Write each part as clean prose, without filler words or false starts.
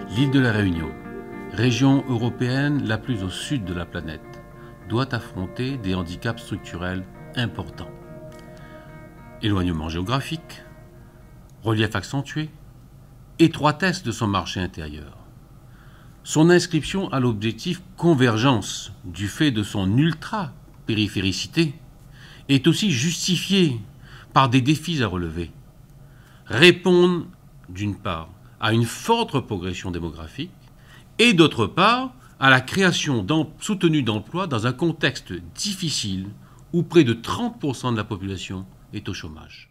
L'île de la Réunion, région européenne la plus au sud de la planète, doit affronter des handicaps structurels importants. Éloignement géographique, relief accentué, étroitesse de son marché intérieur. Son inscription a l'objectif convergence du fait de son ultra-périphéricité est aussi justifiée par des défis à relever. Répondre, d'une part, à une forte progression démographique et d'autre part, à la création soutenue d'emplois dans un contexte difficile où près de 30% de la population est au chômage.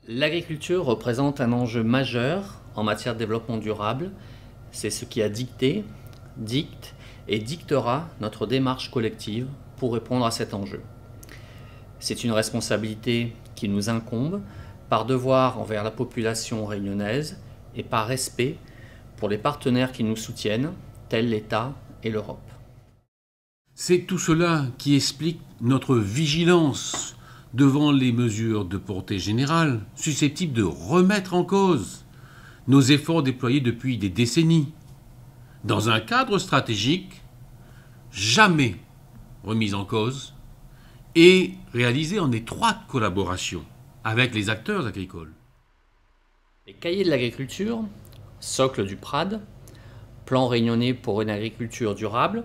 L'agriculture représente un enjeu majeur en matière de développement durable. C'est ce qui a dicté, dicte et dictera notre démarche collective pour répondre à cet enjeu. C'est une responsabilité qui nous incombe par devoir envers la population réunionnaise et par respect pour les partenaires qui nous soutiennent, tels l'État et l'Europe. C'est tout cela qui explique notre vigilance devant les mesures de portée générale susceptibles de remettre en cause nos efforts déployés depuis des décennies, dans un cadre stratégique jamais remis en cause et réalisé en étroite collaboration avec les acteurs agricoles. Les cahiers de l'agriculture, socle du PRAD, Plan réunionnais pour une agriculture durable,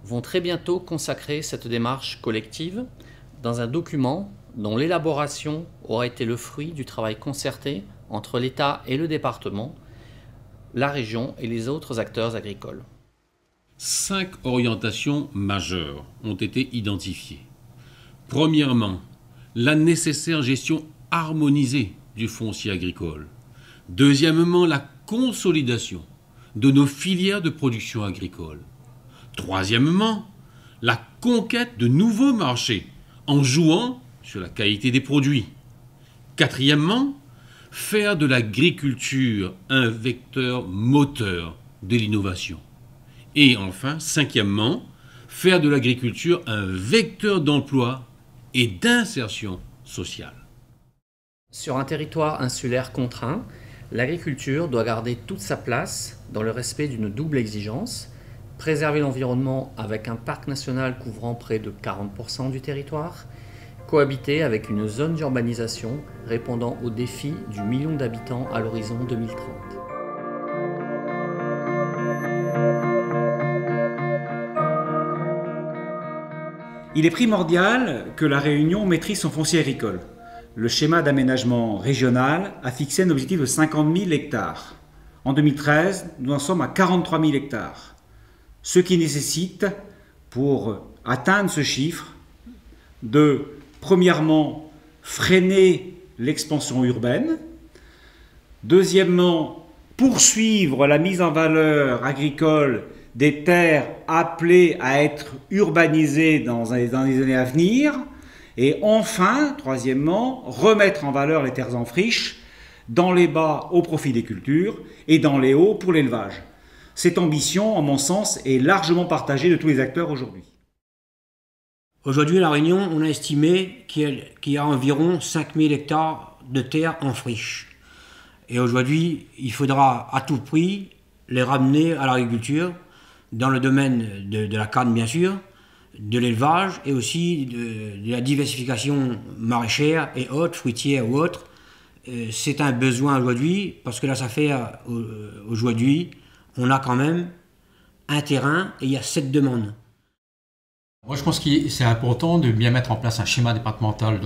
vont très bientôt consacrer cette démarche collective dans un document dont l'élaboration aura été le fruit du travail concerté entre l'État et le département, la région et les autres acteurs agricoles. 5 orientations majeures ont été identifiées. Premièrement, la nécessaire gestion harmonisée du foncier agricole. Deuxièmement, la consolidation de nos filières de production agricole. Troisièmement, la conquête de nouveaux marchés en jouant sur la qualité des produits. Quatrièmement, faire de l'agriculture un vecteur moteur de l'innovation. Et enfin, cinquièmement, faire de l'agriculture un vecteur d'emploi et d'insertion sociale. Sur un territoire insulaire contraint, l'agriculture doit garder toute sa place dans le respect d'une double exigence, préserver l'environnement avec un parc national couvrant près de 40% du territoire, cohabiter avec une zone d'urbanisation répondant aux défis du million d'habitants à l'horizon 2030. Il est primordial que la Réunion maîtrise son foncier agricole. Le schéma d'aménagement régional a fixé un objectif de 50 000 hectares. En 2013, nous en sommes à 43 000 hectares. Ce qui nécessite, pour atteindre ce chiffre, de, premièrement, freiner l'expansion urbaine. Deuxièmement, poursuivre la mise en valeur agricole des terres appelées à être urbanisées dans les années à venir. Et enfin, troisièmement, remettre en valeur les terres en friche, dans les bas au profit des cultures et dans les hauts pour l'élevage. Cette ambition, en mon sens, est largement partagée de tous les acteurs aujourd'hui. Aujourd'hui, à La Réunion, on a estimé qu'il y a environ 5000 hectares de terres en friche. Et aujourd'hui, il faudra à tout prix les ramener à l'agriculture, dans le domaine de la canne bien sûr, de l'élevage et aussi de la diversification maraîchère et autres, fruitière ou autres. C'est un besoin aujourd'hui, parce que là, ça fait aujourd'hui, on a quand même un terrain et il y a 7 demandes. Moi, je pense que c'est important de bien mettre en place un schéma départemental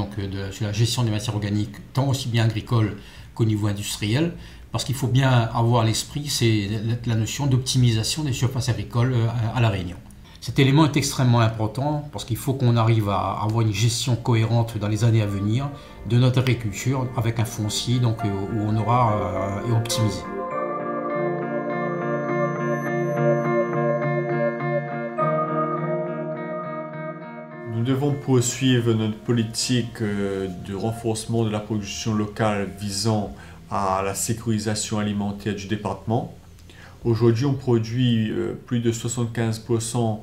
sur la gestion des matières organiques, tant aussi bien agricole qu'au niveau industriel, parce qu'il faut bien avoir à l'esprit, c'est la notion d'optimisation des surfaces agricoles à La Réunion. Cet élément est extrêmement important parce qu'il faut qu'on arrive à avoir une gestion cohérente dans les années à venir de notre agriculture avec un foncier où on aura optimisé. Nous devons poursuivre notre politique de renforcement de la production locale visant à la sécurisation alimentaire du département. Aujourd'hui, on produit plus de 75%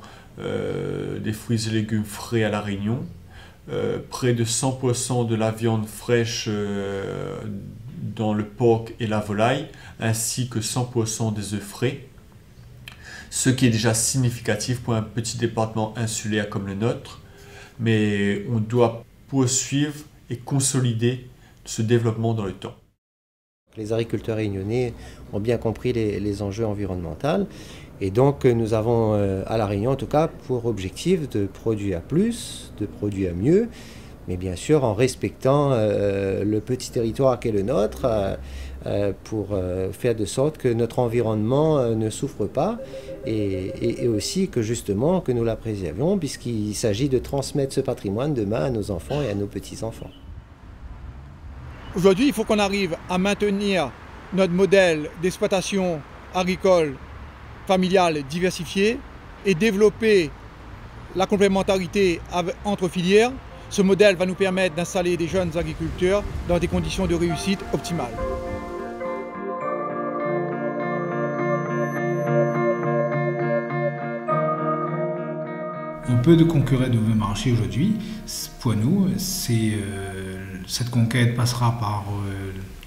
des fruits et légumes frais à La Réunion, près de 100% de la viande fraîche dans le porc et la volaille, ainsi que 100% des œufs frais, ce qui est déjà significatif pour un petit département insulaire comme le nôtre, mais on doit poursuivre et consolider ce développement dans le temps. Les agriculteurs réunionnais ont bien compris les enjeux environnementaux et donc nous avons à La Réunion en tout cas pour objectif de produire plus, de produire mieux, mais bien sûr en respectant le petit territoire qu'est le nôtre pour faire de sorte que notre environnement ne souffre pas et aussi que justement que nous la préservions puisqu'il s'agit de transmettre ce patrimoine demain à nos enfants et à nos petits-enfants. Aujourd'hui, il faut qu'on arrive à maintenir notre modèle d'exploitation agricole familiale diversifiée et développer la complémentarité entre filières. Ce modèle va nous permettre d'installer des jeunes agriculteurs dans des conditions de réussite optimales. On peut concurrencer de nouveaux marchés aujourd'hui. Pour nous, cette conquête passera par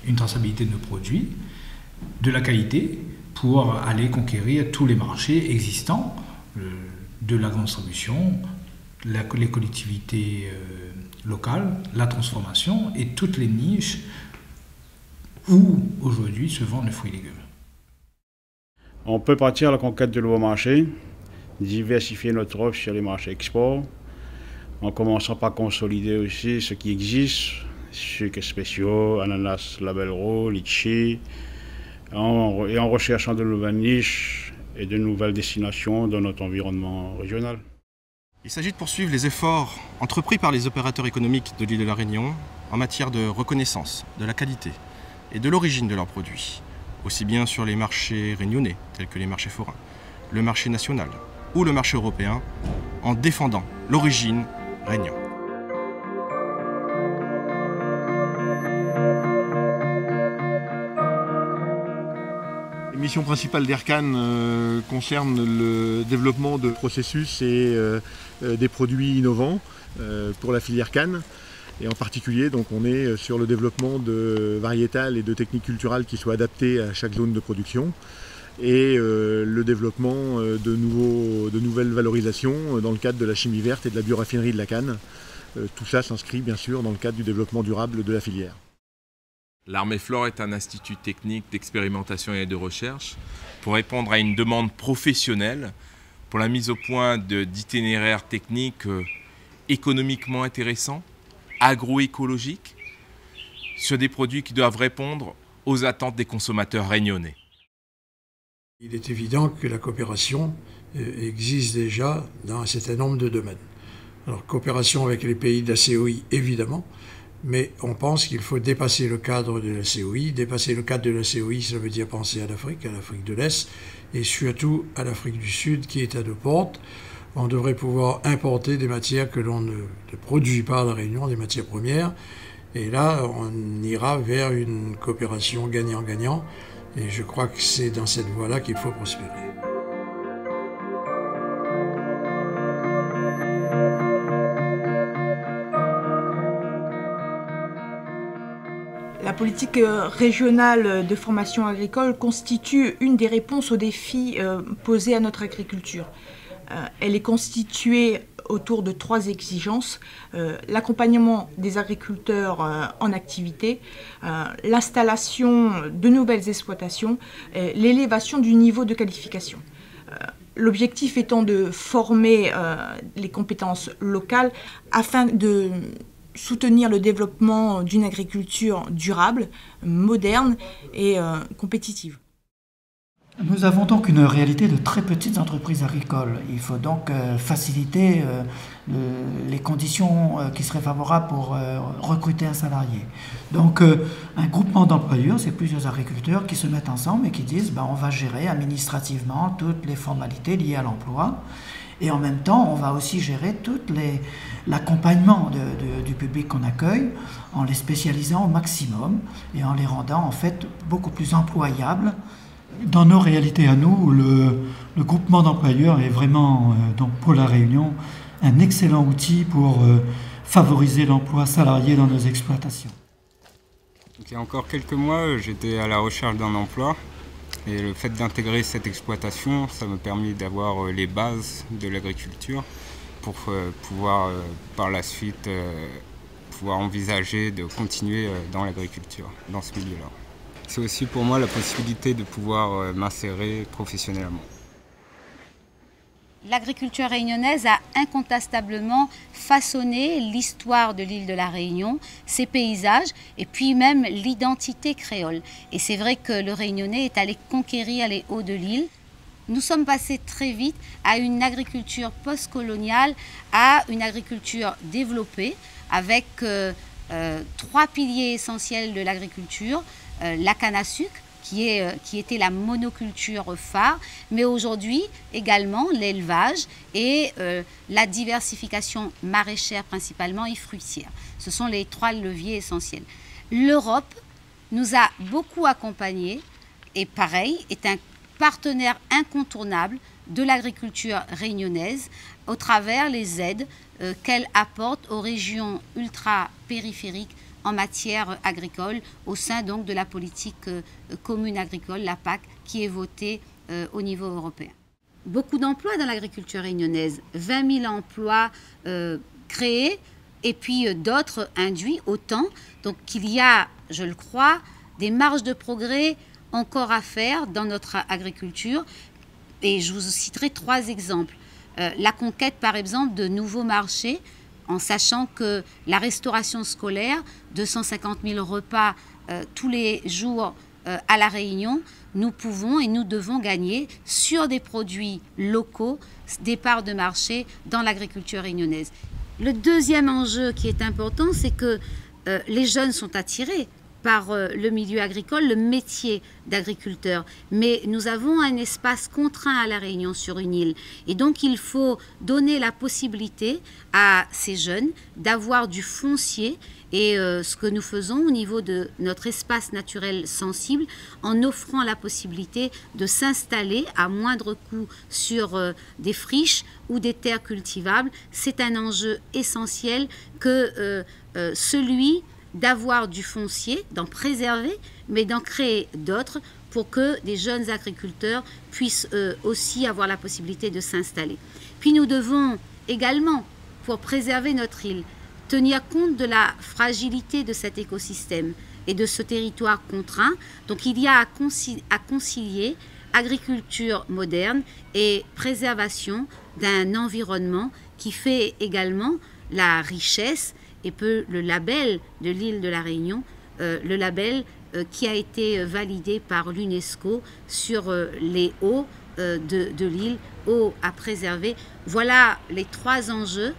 une traçabilité de nos produits, de la qualité, pour aller conquérir tous les marchés existants, de la grande distribution, les collectivités locales, la transformation et toutes les niches où aujourd'hui se vendent les fruits et légumes. On peut partir à la conquête de nouveaux marchés, diversifier notre offre sur les marchés export, en commençant par consolider aussi ce qui existe, sucres spéciaux, ananas, label raw, litchi, et en recherchant de nouvelles niches et de nouvelles destinations dans notre environnement régional. Il s'agit de poursuivre les efforts entrepris par les opérateurs économiques de l'île de la Réunion en matière de reconnaissance de la qualité et de l'origine de leurs produits, aussi bien sur les marchés réunionnais, tels que les marchés forains, le marché national ou le marché européen, en défendant l'origine Réunion. Les missions principales d'Aircan concernent le développement de processus et des produits innovants pour la filière canne. Et en particulier, donc, on est sur le développement de variétales et de techniques culturales qui soient adaptées à chaque zone de production et le développement de nouvelles valorisations dans le cadre de la chimie verte et de la bioraffinerie de la canne. Tout ça s'inscrit bien sûr dans le cadre du développement durable de la filière. L'Arméflore est un institut technique d'expérimentation et de recherche pour répondre à une demande professionnelle pour la mise au point d'itinéraires techniques économiquement intéressants, agroécologiques, sur des produits qui doivent répondre aux attentes des consommateurs réunionnais. Il est évident que la coopération existe déjà dans un certain nombre de domaines. Alors, coopération avec les pays de la COI, évidemment, mais on pense qu'il faut dépasser le cadre de la COI. Dépasser le cadre de la COI, ça veut dire penser à l'Afrique de l'Est, et surtout à l'Afrique du Sud, qui est à nos portes. On devrait pouvoir importer des matières que l'on ne produit pas à La Réunion, des matières premières, et là, on ira vers une coopération gagnant-gagnant, et je crois que c'est dans cette voie-là qu'il faut prospérer. La politique régionale de formation agricole constitue une des réponses aux défis posés à notre agriculture. Elle est constituée autour de 3 exigences, l'accompagnement des agriculteurs en activité, l'installation de nouvelles exploitations, l'élévation du niveau de qualification. L'objectif étant de former les compétences locales afin de soutenir le développement d'une agriculture durable, moderne et compétitive. Nous avons donc une réalité de très petites entreprises agricoles. Il faut donc faciliter les conditions qui seraient favorables pour recruter un salarié. Donc un groupement d'employeurs, c'est plusieurs agriculteurs qui se mettent ensemble et qui disent on va gérer administrativement toutes les formalités liées à l'emploi. Et en même temps, on va aussi gérer tout l'accompagnement du public qu'on accueille en les spécialisant au maximum et en les rendant en fait beaucoup plus employables. Dans nos réalités à nous, le groupement d'employeurs est vraiment, donc pour La Réunion, un excellent outil pour favoriser l'emploi salarié dans nos exploitations. Il y a encore quelques mois, j'étais à la recherche d'un emploi et le fait d'intégrer cette exploitation, ça m'a permis d'avoir les bases de l'agriculture pour pouvoir par la suite pouvoir envisager de continuer dans l'agriculture, dans ce milieu-là. C'est aussi pour moi la possibilité de pouvoir m'insérer professionnellement. L'agriculture réunionnaise a incontestablement façonné l'histoire de l'île de la Réunion, ses paysages et puis même l'identité créole. Et c'est vrai que le Réunionnais est allé conquérir les hauts de l'île. Nous sommes passés très vite à une agriculture post-coloniale, à une agriculture développée avec 3 piliers essentiels de l'agriculture, la canne à sucre, qui était la monoculture phare, mais aujourd'hui également l'élevage et la diversification maraîchère principalement et fruitière. Ce sont les 3 leviers essentiels. L'Europe nous a beaucoup accompagnés et pareil, est un partenaire incontournable de l'agriculture réunionnaise au travers les aides qu'elle apporte aux régions ultra-périphériques en matière agricole au sein donc de la politique commune agricole, la PAC, qui est votée au niveau européen. Beaucoup d'emplois dans l'agriculture réunionnaise, 20 000 emplois créés et puis d'autres induits autant. Donc il y a, je le crois, des marges de progrès encore à faire dans notre agriculture. Et je vous citerai 3 exemples. La conquête par exemple de nouveaux marchés, en sachant que la restauration scolaire, 250 000 repas tous les jours à La Réunion, nous pouvons et nous devons gagner sur des produits locaux, des parts de marché dans l'agriculture réunionnaise. Le deuxième enjeu qui est important, c'est que les jeunes sont attirés par le milieu agricole, le métier d'agriculteur. Mais nous avons un espace contraint à La Réunion sur une île. Et donc il faut donner la possibilité à ces jeunes d'avoir du foncier et ce que nous faisons au niveau de notre espace naturel sensible en offrant la possibilité de s'installer à moindre coût sur des friches ou des terres cultivables. C'est un enjeu essentiel que celui d'avoir du foncier, d'en préserver, mais d'en créer d'autres pour que des jeunes agriculteurs puissent aussi avoir la possibilité de s'installer. Puis nous devons également, pour préserver notre île, tenir compte de la fragilité de cet écosystème et de ce territoire contraint. Donc il y a à concilier agriculture moderne et préservation d'un environnement qui fait également la richesse et peu le label de l'île de la Réunion, le label qui a été validé par l'UNESCO sur les hauts de l'île, hauts à préserver. Voilà les 3 enjeux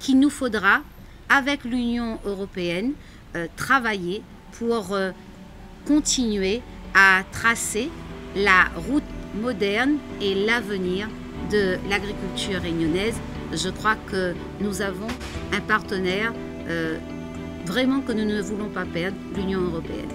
qu'il nous faudra, avec l'Union européenne, travailler pour continuer à tracer la route moderne et l'avenir de l'agriculture réunionnaise. Je crois que nous avons un partenaire vraiment que nous ne voulons pas perdre, l'Union européenne.